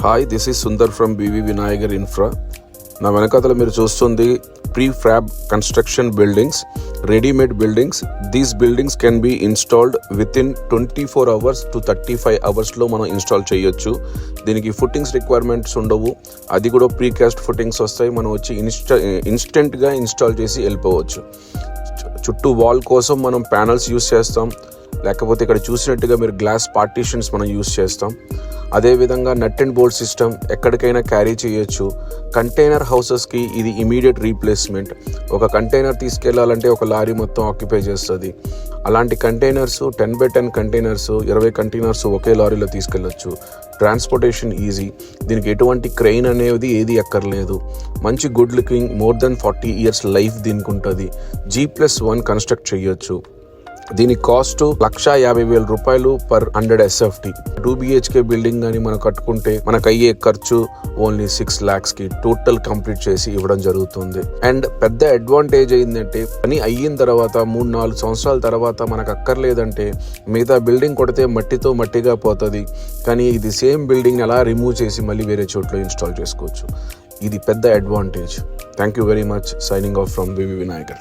Hi, this is Sundar from BV Vinayagar infra. నా వెనకాతల మీరు చూస్తుంది pre fab construction buildings, readymade buildings. These buildings can be installed within 24 hours to 35 hours మనం install చేయొచ్చు. దీనికి footings requirements ఉండవు, అది కూడా ప్రీకాస్ట్ ఫుట్టింగ్స్ వస్తాయి. మనం వచ్చి ఇన్స్టెంట్గా ఇన్స్టాల్ చేసి వెళ్ళిపోవచ్చు. చుట్టూ వాల్ కోసం మనం ప్యానల్స్ యూస్ చేస్తాం, లేకపోతే ఇక్కడ చూసినట్టుగా మీరు గ్లాస్ పార్టీషన్స్ మనం యూస్ చేస్తాం. అదేవిధంగా నట్ అండ్ బోల్ట్ సిస్టమ్ ఎక్కడికైనా క్యారీ చేయొచ్చు. కంటైనర్ హౌసెస్కి ఇది ఇమీడియట్ రీప్లేస్మెంట్. ఒక కంటైనర్ తీసుకెళ్లాలంటే ఒక లారీ మొత్తం ఆక్యుపై చేస్తుంది. అలాంటి కంటైనర్స్ 10x10 కంటైనర్స్, 20 కంటైనర్స్ ఒకే లారీలో తీసుకెళ్ళొచ్చు. Transportation easy. దీనికి ఎటువంటి క్రెయిన్ అనేది ఏది ఎక్కర్లేదు. మంచి good looking, more than 40 years life దీనికి ఉంటుంది. G+1 కన్స్ట్రక్ట్ చేయొచ్చు. దీని cost 1,50,000 per 100 SFT. 2 BHK building అని మనం కట్టుకుంటే మనకు అయ్యే ఖర్చు ఓన్లీ 6 lakhs టోటల్ కంప్లీట్ చేసి ఇవ్వడం జరుగుతుంది. అండ్ పెద్ద అడ్వాంటేజ్ ఏంటంటే పని అయిన తర్వాత 3-4 సంవత్సరాల తర్వాత మనకు అక్కర్లేదంటే మిగతా బిల్డింగ్ కొడితే మట్టితో మట్టిగా పోతుంది. కానీ ఇది సేమ్ బిల్డింగ్ అలా రిమూవ్ చేసి మళ్ళీ వేరే చోట్ల ఇన్స్టాల్ చేసుకోవచ్చు. ఇది పెద్ద advantage. Thank you very much. Signing off from BV Vinayagar.